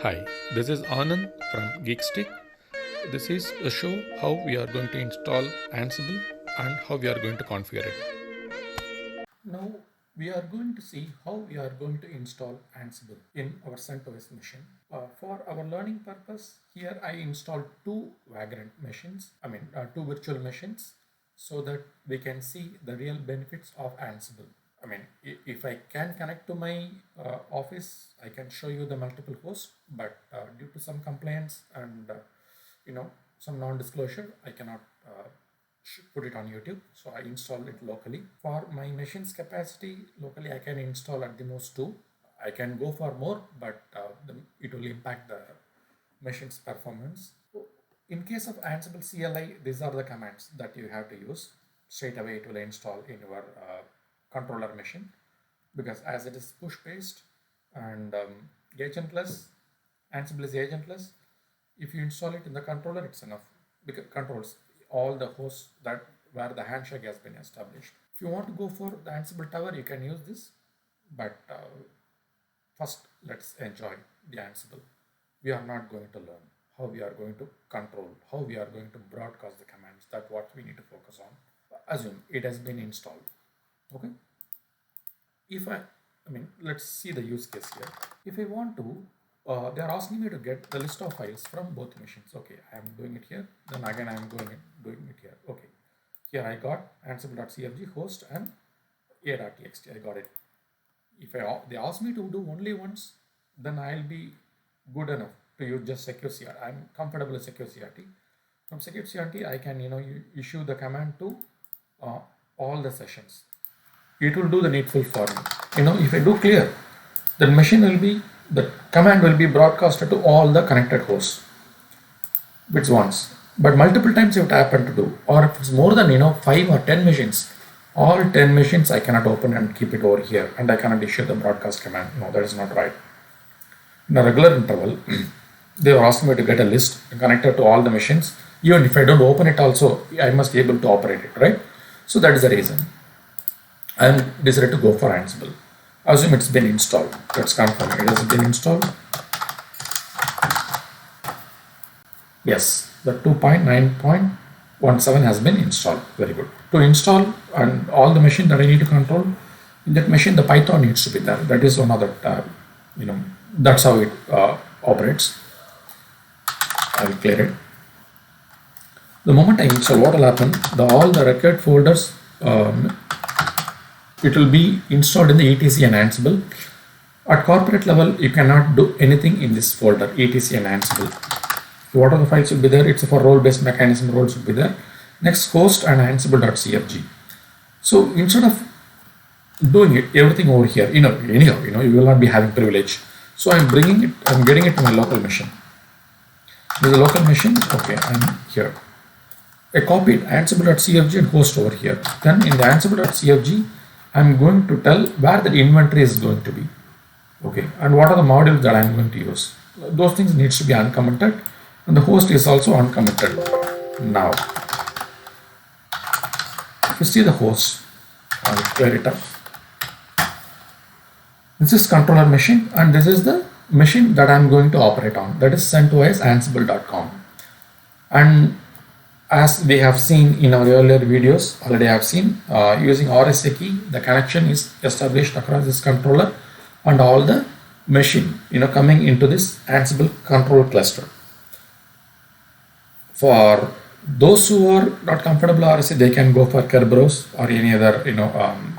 Hi, this is Anand from Geekstick. This is a show how we are going to install Ansible and how we are going to configure it. Now we are going to see how we are going to install Ansible in our CentOS machine. For our learning purpose, here I installed two Vagrant machines, two virtual machines, so that we can see the real benefits of Ansible. If I can connect to my office, I can show you the multiple hosts, but due to some compliance and some non-disclosure, I cannot put it on YouTube. So I install it locally. For my machine's capacity, locally I can install at the most two. I can go for more, but it will impact the machine's performance. In case of Ansible CLI, these are the commands that you have to use. Straight away it will install in your controller machine, because as it is push based and agentless, Ansible is agentless. If you install it in the controller, it's enough, because it controls all the hosts that where the handshake has been established. If you want to go for the Ansible tower, you can use this, but first let's enjoy the Ansible. We are not going to learn how we are going to control, how we are going to broadcast the commands. That's what we need to focus on. Assume it has been installed. Okay, if let's see the use case here. If I want to, they are asking me to get the list of files from both machines. Okay, I am doing it here, then again I am doing it here. Okay, here I got ansible.cfg host and a.txt. I got it. If they ask me to do only once, then I'll be good enough to use just secure CRT. I'm comfortable with secure CRT. From secure CRT, I can issue the command to all the sessions. It will do the needful for me. If I do clear, the command will be broadcasted to all the connected hosts. It's once, but multiple times you have to happen to do, or if it's more than 5 or 10 machines, all 10 machines I cannot open and keep it over here, and I cannot issue the broadcast command. No, that is not right. In a regular interval, they were asking me to get a list connected to all the machines. Even if I don't open it also, I must be able to operate it, right? So that is the reason I decided to go for Ansible. Assume it's been installed. Let's confirm it has been installed. Yes, the 2.9.17 has been installed. Very good. To install and all the machine that I need to control, in that machine the Python needs to be there. That is one other that's how it operates. I will clear it. The moment I install, what will happen? All the record folders, it will be installed in the etc and Ansible. At corporate level, you cannot do anything in this folder, etc and Ansible. What are the files will be there? It's for role-based mechanism, roles will be there. Next, host and ansible.cfg. So instead of doing everything over here, anyhow, you will not be having privilege. So I'm getting it to my local machine. There's a local machine. Okay, I'm here. I copied ansible.cfg and host over here. Then in the ansible.cfg, I'm going to tell where the inventory is going to be. Okay, and what are the modules that I'm going to use. Those things needs to be uncommented, and the host is also uncommented. Now, if you see the host, I will clear it up. This is controller machine, and this is the machine that I'm going to operate on. That is CentOS ansible.com. And as we have seen in our earlier videos, already I have seen, using RSA key, the connection is established across this controller and all the machine, coming into this Ansible control cluster. For those who are not comfortable with RSA, they can go for Kerberos or any other,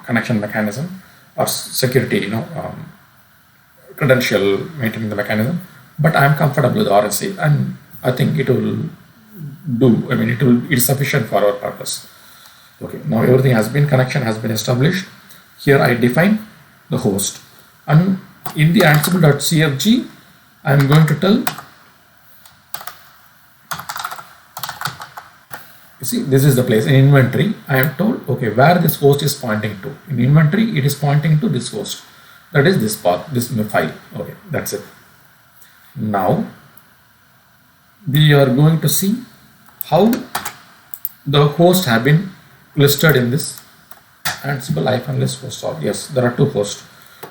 connection mechanism or security, credential maintaining the mechanism. But I am comfortable with RSA, and I think it will do. It is sufficient for our purpose. Okay, now everything has been, connection has been established. Here I define the host, and in the ansible.cfg, I am going to tell, you see, this is the place in inventory. I am told, okay, where this host is pointing to. In inventory, it is pointing to this host. That is this path, this file. Okay, that's it. Now, we are going to see how the hosts have been listed in this Ansible-list host. Yes, there are two hosts.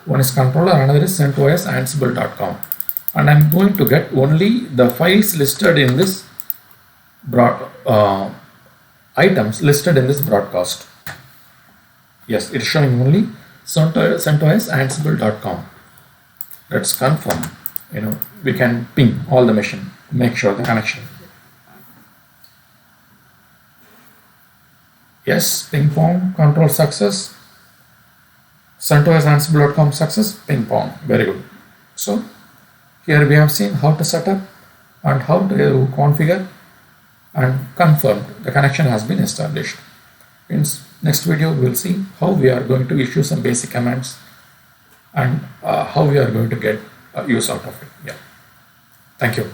One is controller, another is CentOS Ansible.com. and I'm going to get only the files listed in this items listed in this broadcast. Yes, it's showing only CentOS Ansible.com. Let's confirm. We can ping all the machine, make sure the connection. Yes, ping pong, control success. CentOS Ansible.com success, ping pong. Very good. So here we have seen how to set up and how to configure and confirm the connection has been established. In next video, we'll see how we are going to issue some basic commands and how we are going to get use out of it. Yeah. Thank you.